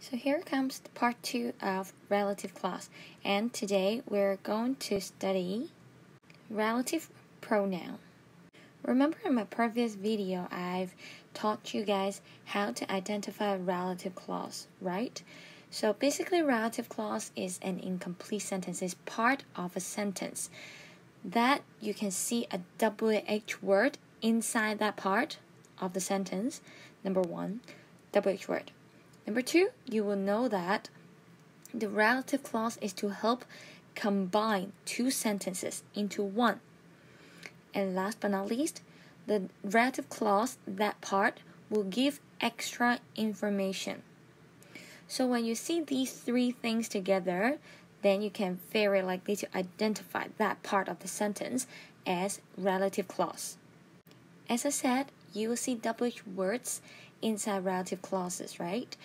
So here comes part 2 of relative clause, and today we're going to study relative pronoun. Remember in my previous video I've taught you guys how to identify relative clause, right? So basically relative clause is an incomplete sentence, it's part of a sentence that you can see a WH word inside that part of the sentence. Number 1, WH word. Number 2, you will know that the relative clause is to help combine two sentences into one. And last but not least, the relative clause, that part, will give extra information. So when you see these three things together, then you can very likely to identify that part of the sentence as relative clause. As I said, you will see WH words inside relative clauses, right?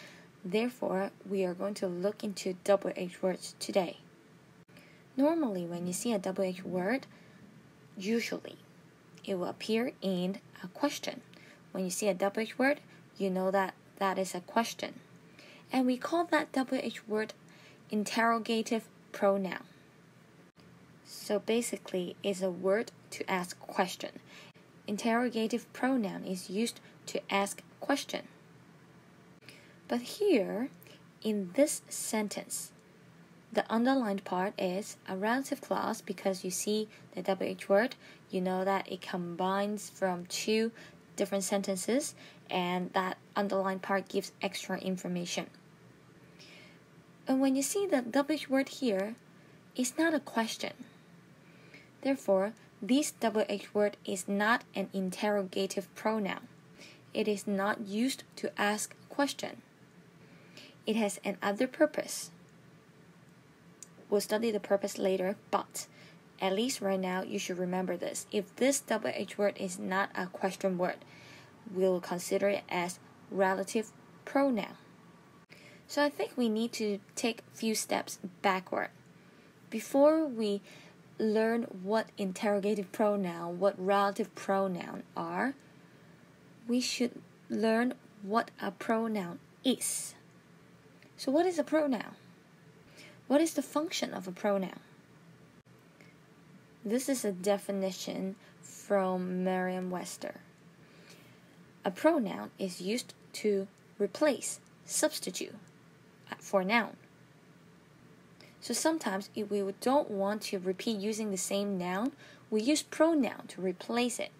Therefore, we are going to look into WH words today. Normally, when you see a WH word, usually it will appear in a question. When you see a WH word, you know that that is a question. And we call that WH word interrogative pronoun. So basically, it's a word to ask a question. Interrogative pronoun is used to ask a question. But here, in this sentence, the underlined part is a relative clause because you see the WH word, you know that it combines from two different sentences, and that underlined part gives extra information. And when you see the WH word here, it's not a question. Therefore, this WH word is not an interrogative pronoun. It is not used to ask a question. It has another purpose. We'll study the purpose later, but at least right now you should remember this. If this WH word is not a question word, we'll consider it as relative pronoun. So I think we need to take a few steps backward. Before we learn what interrogative pronoun, what relative pronoun are, we should learn what a pronoun is. So what is a pronoun? What is the function of a pronoun? This is a definition from Merriam-Webster. A pronoun is used to replace, substitute for noun. So sometimes if we don't want to repeat using the same noun, we use pronoun to replace it.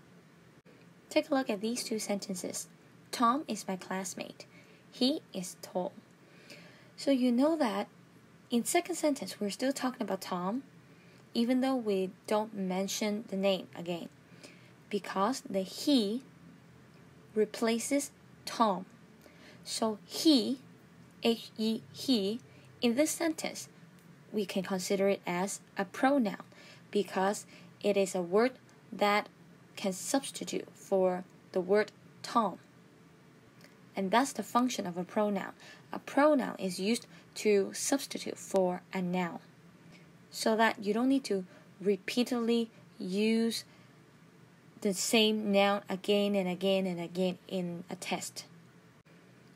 Take a look at these two sentences. Tom is my classmate. He is tall. So you know that in second sentence, we're still talking about Tom, even though we don't mention the name again, because the he replaces Tom. So he, H-E, he, in this sentence, we can consider it as a pronoun because it is a word that can substitute for the word Tom. And that's the function of a pronoun. A pronoun is used to substitute for a noun so that you don't need to repeatedly use the same noun again and again and again in a test.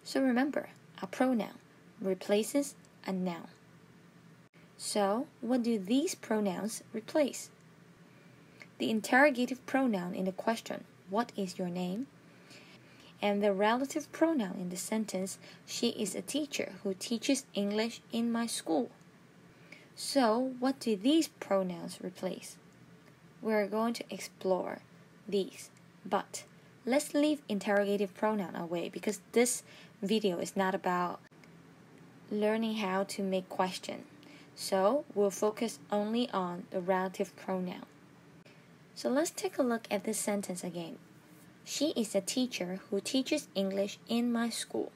So remember, a pronoun replaces a noun. So what do these pronouns replace? The interrogative pronoun in the question, what is your name? And the relative pronoun in the sentence, she is a teacher who teaches English in my school. So, what do these pronouns replace? We're going to explore these, but let's leave interrogative pronoun away because this video is not about learning how to make questions. So, we'll focus only on the relative pronoun. So, let's take a look at this sentence again. She is a teacher who teaches English in my school.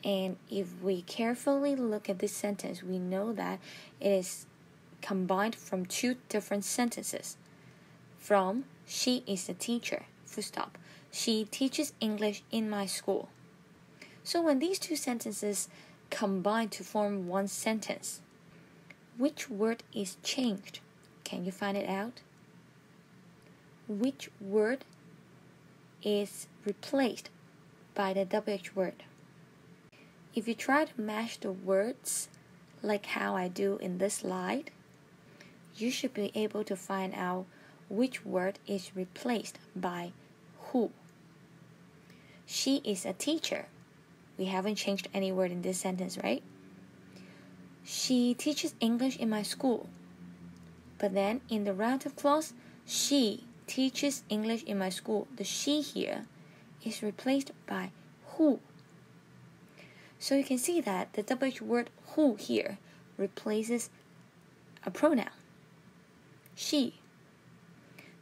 And if we carefully look at this sentence, we know that it is combined from two different sentences. From she is a teacher, full stop. She teaches English in my school. So when these two sentences combine to form one sentence, which word is changed? Can you find it out? Which word is replaced by the WH word? If you try to match the words like how I do in this slide, you should be able to find out which word is replaced by who. She is a teacher. We haven't changed any word in this sentence, right? She teaches English in my school. But then in the relative clause, she teaches English in my school. The she here is replaced by who. So you can see that the WH word who here replaces a pronoun, she.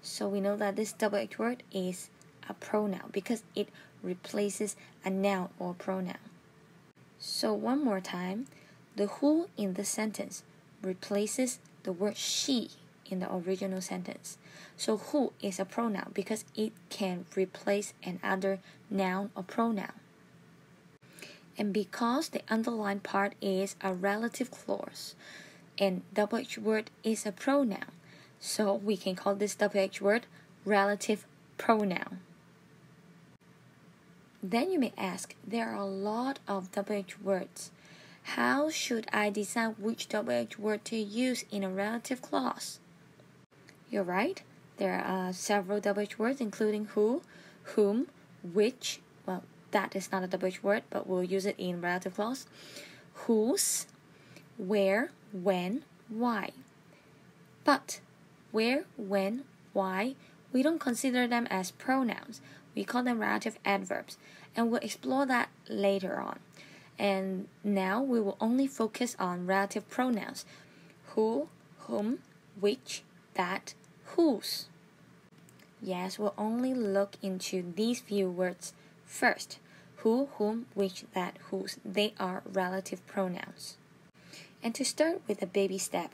So we know that this WH word is a pronoun because it replaces a noun or pronoun. So one more time, the who in the sentence replaces the word she in the original sentence. So who is a pronoun because it can replace another noun or pronoun. And because the underlined part is a relative clause and WH word is a pronoun, so we can call this WH word relative pronoun. Then you may ask, there are a lot of WH words. How should I decide which WH word to use in a relative clause? You're right. There are several WH words including who, whom, which. Well, that is not a WH word, but we'll use it in relative clause. Whose, where, when, why. But where, when, why, we don't consider them as pronouns. We call them relative adverbs, and we'll explore that later on. And now we will only focus on relative pronouns: who, whom, which, that, whose. Yes, we'll only look into these few words first: who, whom, which, that, whose. They are relative pronouns. And to start with a baby step,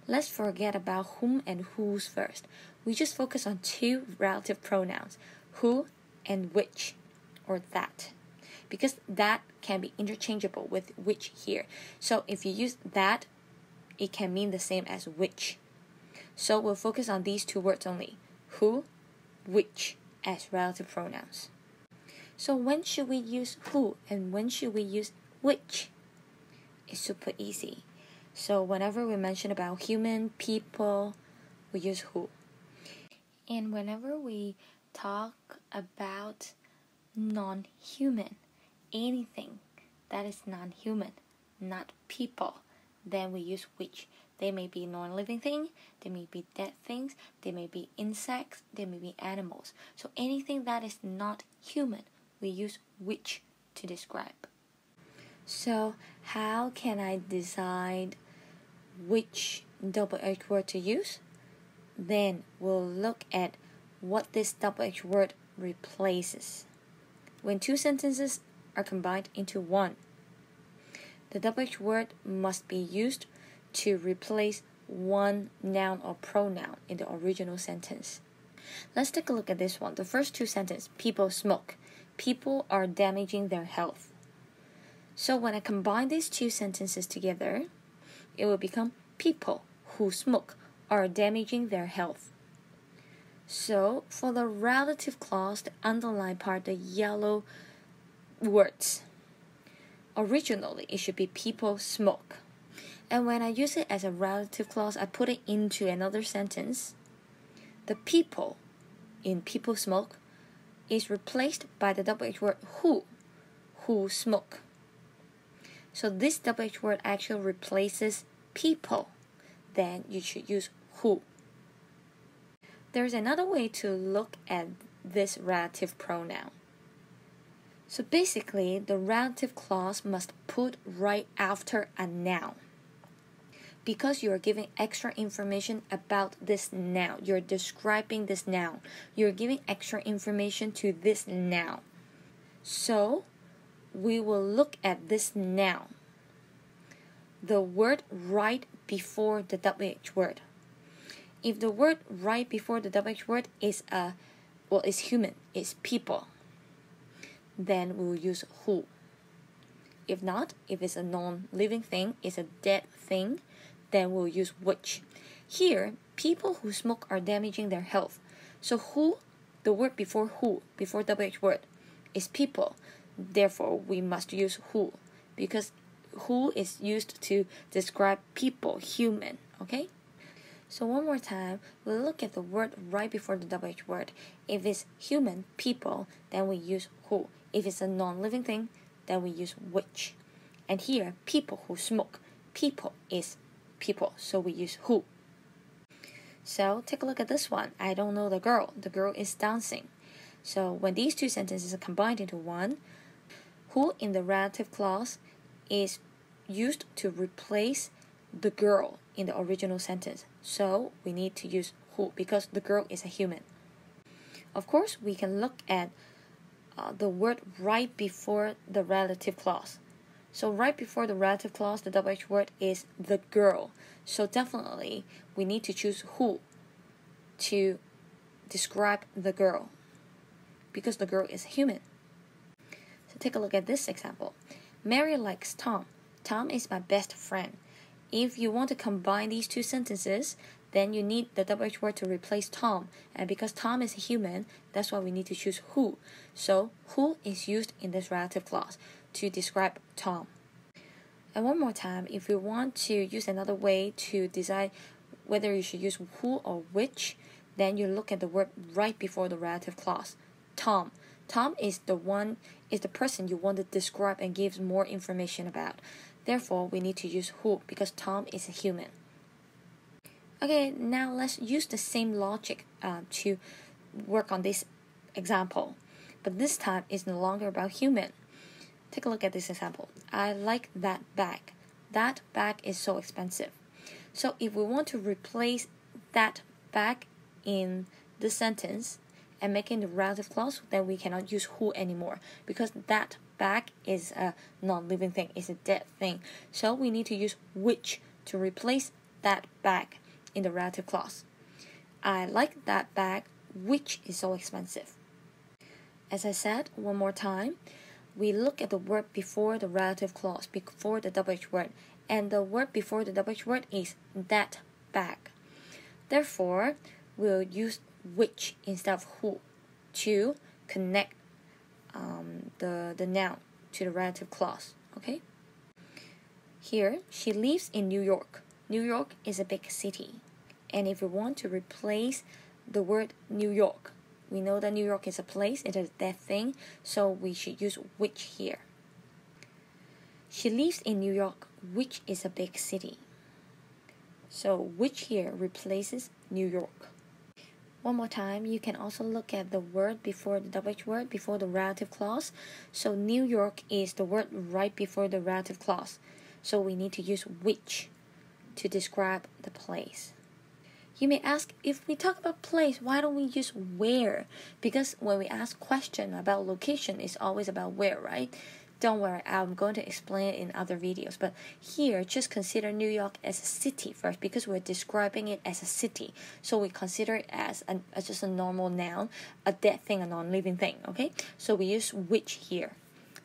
let's forget about whom and whose first. We just focus on two relative pronouns: who and which, or that, because that can be interchangeable with which here. So if you use that, it can mean the same as which. So we'll focus on these two words only: who, which, as relative pronouns. So when should we use who and when should we use which? It's super easy. So whenever we mention about human, people, we use who. And whenever we talk about non-human, anything that is non-human, not people, then we use which. They may be non-living things, they may be dead things, they may be insects, they may be animals. So anything that is not human, we use which to describe. So how can I decide which WH word to use? Then we'll look at what this WH word replaces. When two sentences are combined into one, the WH word must be used to replace one noun or pronoun in the original sentence. Let's take a look at this one. The first two sentences: people smoke. People are damaging their health. So when I combine these two sentences together, it will become people who smoke are damaging their health. So for the relative clause, the underlined part, the yellow words, originally it should be people smoke. And when I use it as a relative clause, I put it into another sentence. The people in people smoke is replaced by the WH word who smoke. So this WH word actually replaces people. Then you should use who. There's another way to look at this relative pronoun. So basically, the relative clause must put right after a noun. Because you are giving extra information about this noun, you're describing this noun, you're giving extra information to this noun. So we will look at this noun, the word right before the WH word. If the word right before the WH word is human, is people, then we'll use who. If not, if it's a non-living thing, it's a dead thing, then we'll use which. Here, people who smoke are damaging their health. So who, the word before who, before WH word, is people. Therefore, we must use who. because who is used to describe people, human, okay? So one more time, we'll look at the word right before the WH word. If it's human, people, then we use who. If it's a non-living thing, then we use which. And here, people who smoke. People is people, so we use who. So take a look at this one. I don't know the girl. The girl is dancing. So when these two sentences are combined into one, who in the relative clause is used to replace the girl in the original sentence. So we need to use who because the girl is a human. Of course, we can look at the word right before the relative clause. So right before the relative clause, the WH word is the girl. So definitely we need to choose who to describe the girl because the girl is human. So take a look at this example. Mary likes Tom. Tom is my best friend. If you want to combine these two sentences, then you need the WH word to replace Tom. And because Tom is a human, that's why we need to choose who. So who is used in this relative clause to describe Tom. And one more time, if you want to use another way to decide whether you should use who or which, then you look at the word right before the relative clause. Tom. Tom is the person you want to describe and gives more information about. Therefore, we need to use who because Tom is a human. Okay, now let's use the same logic to work on this example. But this time it's no longer about human. Take a look at this example. I like that bag. That bag is so expensive. So if we want to replace that bag in the sentence and make it the relative clause, then we cannot use who anymore because that bag is a non-living thing, it's a dead thing. So we need to use which to replace that bag in the relative clause. I like that bag, which is so expensive. As I said, one more time, we look at the word before the relative clause, before the WH word, and the word before the WH word is that bag. Therefore, we'll use which instead of who to connect the noun to the relative clause, okay? Here, she lives in New York. New York is a big city. And if we want to replace the word New York, we know that New York is a place, it is that thing, so we should use which here. She lives in New York, which is a big city. So which here replaces New York. One more time, you can also look at the word before the WH word, before the relative clause. So New York is the word right before the relative clause. So we need to use which to describe the place. You may ask, if we talk about place, why don't we use where? Because when we ask question about location, it's always about where, right? Don't worry, I'm going to explain it in other videos. But here, just consider New York as a city first because we're describing it as a city. So we consider it as just a normal noun, a dead thing, a non-living thing, okay? So we use which here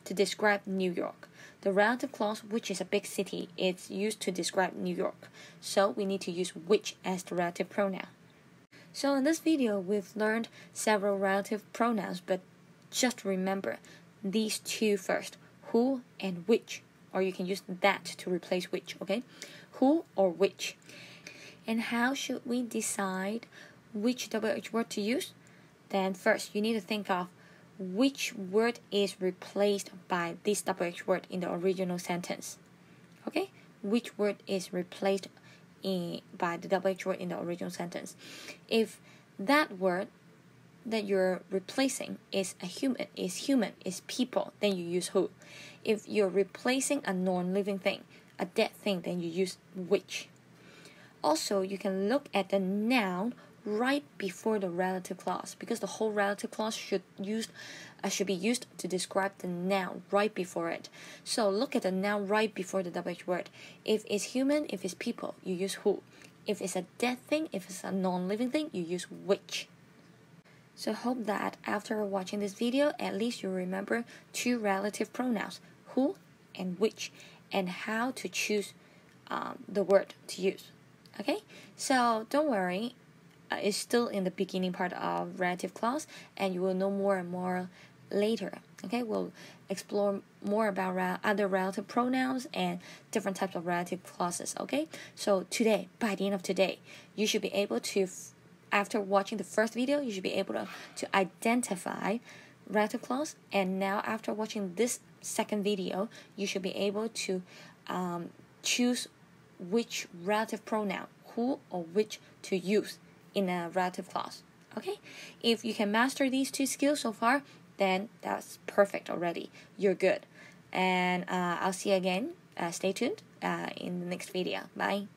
to describe New York. The relative clause, which is a big city, is used to describe New York. So we need to use which as the relative pronoun. So in this video, we've learned several relative pronouns, but just remember these two first, who and which, or you can use that to replace which, okay? Who or which. And how should we decide which WH word to use? Then first, you need to think of which word is replaced by this WH word in the original sentence. Okay? Which word is replaced by the WH word in the original sentence. If that word that you're replacing is human, is people, then you use who. If you're replacing a non-living thing, a dead thing, then you use which. Also, you can look at the noun right before the relative clause because the whole relative clause should be used to describe the noun right before it. So look at the noun right before the WH word. If it's human, if it's people, you use who. If it's a dead thing, if it's a non-living thing, you use which. So hope that after watching this video, at least you remember two relative pronouns, who and which, and how to choose the word to use. Okay, so don't worry. It's still in the beginning part of relative clause, and you will know more and more later. Okay, we'll explore more about other relative pronouns and different types of relative clauses, okay? So today, by the end of today, you should be able to, after watching the first video, you should be able to identify relative clause. And now after watching this second video, you should be able to choose which relative pronoun, who or which, to use in a relative clause. Okay, if you can master these 2 skills so far, then that's perfect already. You're good. And I'll see you again. Stay tuned in the next video. Bye.